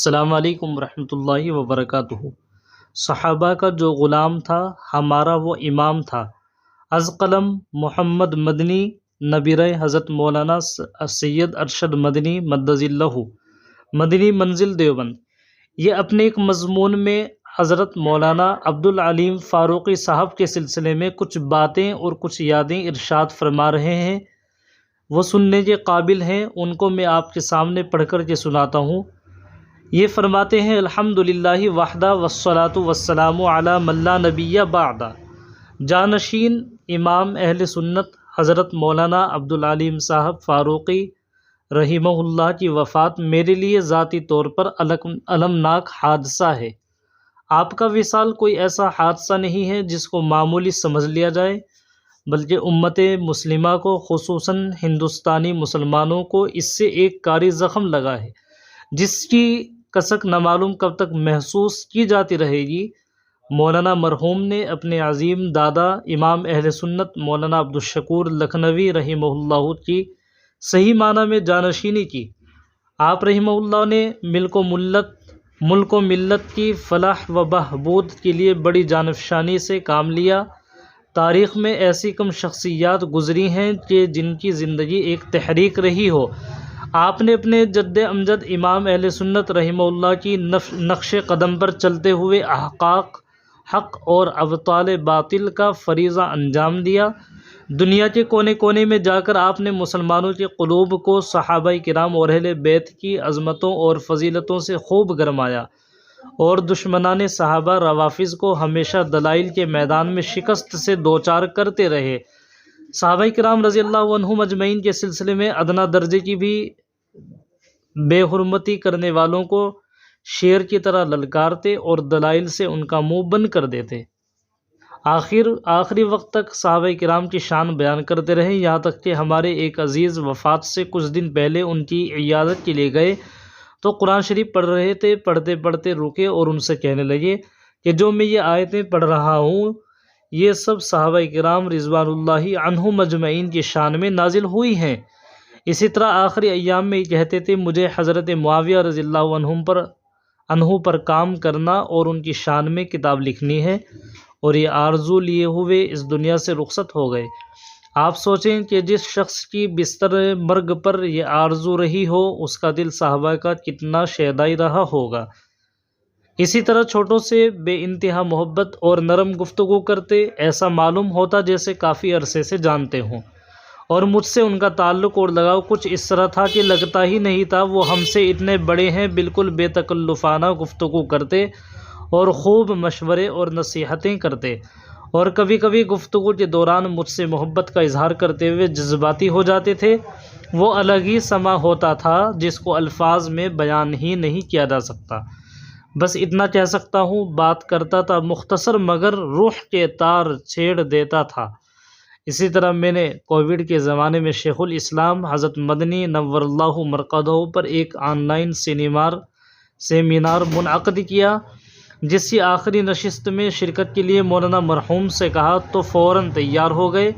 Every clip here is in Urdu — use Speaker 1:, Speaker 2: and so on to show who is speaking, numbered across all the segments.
Speaker 1: السلام علیکم ورحمۃ اللہ وبرکاتہ۔ صحابہ کا جو غلام تھا ہمارا وہ امام تھا۔ از قلم محمد مدنی نبیر حضرت مولانا سید ارشد مدنی مدظ اللہ مدنی منزل دیوبند۔ یہ اپنے ایک مضمون میں حضرت مولانا عبدالعلیم فاروقی صاحب کے سلسلے میں کچھ باتیں اور کچھ یادیں ارشاد فرما رہے ہیں، وہ سننے کے قابل ہیں، ان کو میں آپ کے سامنے پڑھ کر کے سناتا ہوں۔ یہ فرماتے ہیں الحمدللہ وحدہ والصلاۃ والسلام علی من لا نبی بعد۔ جانشین امام اہل سنت حضرت مولانا عبدالعلیم صاحب فاروقی رحمہ اللہ کی وفات میرے لیے ذاتی طور پر المناک حادثہ ہے۔ آپ کا وصال کوئی ایسا حادثہ نہیں ہے جس کو معمولی سمجھ لیا جائے، بلکہ امت مسلمہ کو خصوصاً ہندوستانی مسلمانوں کو اس سے ایک کاری زخم لگا ہے جس کی کسک نہ معلوم کب تک محسوس کی جاتی رہے گی۔ مولانا مرحوم نے اپنے عظیم دادا امام اہل سنت مولانا عبدالشکور لکھنوی رحمہ اللہ کی صحیح معنی میں جانشینی کی۔ آپ رحمہ اللہ نے ملک و ملت کی فلاح و بہبود کے لیے بڑی جانفشانی سے کام لیا۔ تاریخ میں ایسی کم شخصیات گزری ہیں کہ جن کی زندگی ایک تحریک رہی ہو۔ آپ نے اپنے جد امجد امام اہل سنت رحمہ اللہ کی نقش قدم پر چلتے ہوئے احقاق حق اور ابطال باطل کا فریضہ انجام دیا۔ دنیا کے کونے کونے میں جا کر آپ نے مسلمانوں کے قلوب کو صحابہ کرام اور اہل بیت کی عظمتوں اور فضیلتوں سے خوب گرمایا، اور دشمنان صحابہ روافض کو ہمیشہ دلائل کے میدان میں شکست سے دوچار کرتے رہے۔ صحابہ کرام رضی اللہ عنہم اجمعین کے سلسلے میں ادنیٰ درجے کی بھی بے حرمتی کرنے والوں کو شیر کی طرح للکارتے اور دلائل سے ان کا منہ بند کر دیتے۔ آخری وقت تک صحابہ کرام کی شان بیان کرتے رہے، یہاں تک کہ ہمارے ایک عزیز وفات سے کچھ دن پہلے ان کی عیادت کے لیے گئے تو قرآن شریف پڑھ رہے تھے، پڑھتے پڑھتے رکے اور ان سے کہنے لگے کہ جو میں یہ آیتیں پڑھ رہا ہوں یہ سب صحابہ کرام رضوان اللہ عنہم اجمعین کی شان میں نازل ہوئی ہیں۔ اسی طرح آخری ایام میں یہ کہتے تھے مجھے حضرت معاویہ رضی اللہ عنہ پر کام کرنا اور ان کی شان میں کتاب لکھنی ہے، اور یہ آرزو لیے ہوئے اس دنیا سے رخصت ہو گئے۔ آپ سوچیں کہ جس شخص کی بستر مرگ پر یہ آرزو رہی ہو اس کا دل صحابہ کا کتنا شیدائی رہا ہوگا۔ اسی طرح چھوٹوں سے بے انتہا محبت اور نرم گفتگو کرتے، ایسا معلوم ہوتا جیسے کافی عرصے سے جانتے ہوں، اور مجھ سے ان کا تعلق اور لگاؤ کچھ اس طرح تھا کہ لگتا ہی نہیں تھا وہ ہم سے اتنے بڑے ہیں۔ بالکل بے تکلفانہ گفتگو کرتے اور خوب مشورے اور نصیحتیں کرتے، اور کبھی کبھی گفتگو کے دوران مجھ سے محبت کا اظہار کرتے ہوئے جذباتی ہو جاتے تھے۔ وہ الگ ہی سما ہوتا تھا جس کو الفاظ میں بیان ہی نہیں کیا جا سکتا۔ بس اتنا کہہ سکتا ہوں، بات کرتا تھا مختصر مگر روح کے تار چھیڑ دیتا تھا۔ اسی طرح میں نے کووڈ کے زمانے میں شیخ الاسلام حضرت مدنی نور اللہ مرقدہ پر ایک آن لائن سیمینار منعقد کیا، جس کی آخری نشست میں شرکت کے لیے مولانا مرحوم سے کہا تو فوراً تیار ہو گئے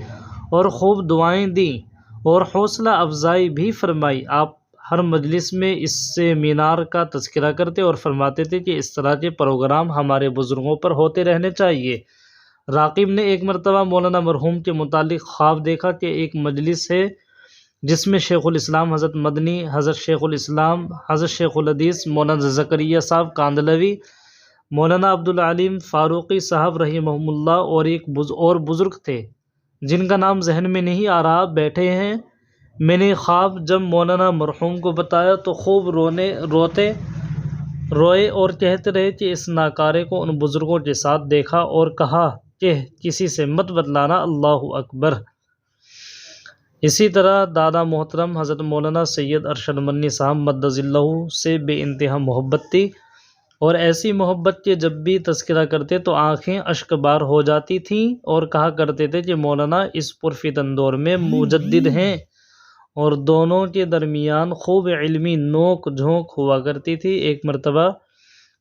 Speaker 1: اور خوب دعائیں دیں اور حوصلہ افزائی بھی فرمائی۔ آپ ہر مجلس میں اس سیمینار کا تذکرہ کرتے اور فرماتے تھے کہ اس طرح کے پروگرام ہمارے بزرگوں پر ہوتے رہنے چاہیے۔ راقب نے ایک مرتبہ مولانا مرحوم کے متعلق خواب دیکھا کہ ایک مجلس ہے جس میں شیخ الاسلام حضرت مدنی، حضرت شیخ الاسلام، حضرت شیخ الحدیث مولانا زکریا صاحب کاندھلوی، مولانا عبدالعلیم فاروقی صاحب رحمہم اللہ اور ایک اور بزرگ تھے جن کا نام ذہن میں نہیں آ رہا، بیٹھے ہیں۔ میں نے خواب جب مولانا مرحوم کو بتایا تو خوب روئے اور کہتے رہے کہ اس ناکارے کو ان بزرگوں کے ساتھ دیکھا اور کہا کہ کسی سے مت بتلانا، اللہ اکبر۔ اسی طرح دادا محترم حضرت مولانا سید ارشد مدنی صاحب مدظ اللہ سے بے انتہا محبت تھی، اور ایسی محبت کے جب بھی تذکرہ کرتے تو آنکھیں اشک بار ہو جاتی تھیں، اور کہا کرتے تھے کہ مولانا اس پرفتن دور میں مجدد ہیں، اور دونوں کے درمیان خوب علمی نوک جھونک ہوا کرتی تھی۔ ایک مرتبہ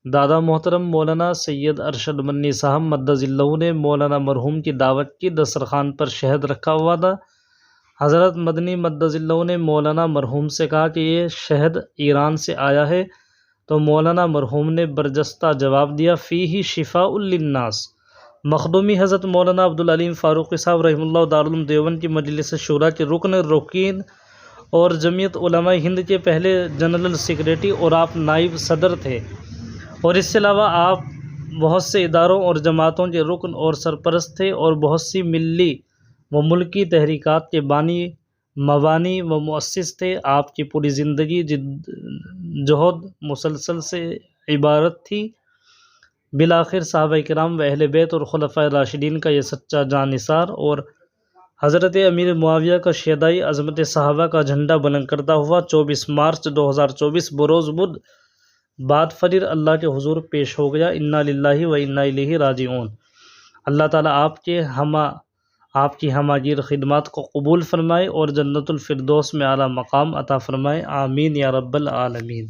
Speaker 1: دادا محترم مولانا سید ارشد مدنی صاحب مدظ اللہ نے مولانا مرحوم کی دعوت کی دسترخوان پر شہد رکھا ہوا تھا۔ حضرت مدنی مدظ اللہ نے مولانا مرحوم سے کہا کہ یہ شہد ایران سے آیا ہے، تو مولانا مرحوم نے برجستہ جواب دیا فیہ شفاء للناس۔ مخدومی حضرت مولانا عبدالعلیم فاروقی صاحب رحمہ اللہ دارالعلوم دیوبند کی مجلس شورا کے رکن اور جمعیت علماء ہند کے پہلے جنرل سیکریٹری اور آپ نائب صدر تھے، اور اس کے علاوہ آپ بہت سے اداروں اور جماعتوں کے رکن اور سرپرست تھے اور بہت سی ملی و ملکی تحریکات کے بانی، مبانی و مؤسس تھے۔ آپ کی پوری زندگی جہد مسلسل سے عبارت تھی۔ بالآخر صحابہ کرام و اہل بیت اور خلفائے راشدین کا یہ سچا جانثار اور حضرت امیر معاویہ کا شیدائی عظمت صحابہ کا جھنڈا بلند کرتا ہوا 24 مارچ 2024 بروز بدھ بعد فجر اللہ کے حضور پیش ہو گیا۔ انا للہ و انا الیہ راجعون۔ اللہ تعالیٰ آپ کی ہمہ خدمات کو قبول فرمائے اور جنت الفردوس میں اعلیٰ مقام عطا فرمائے، آمین یا رب العالمین۔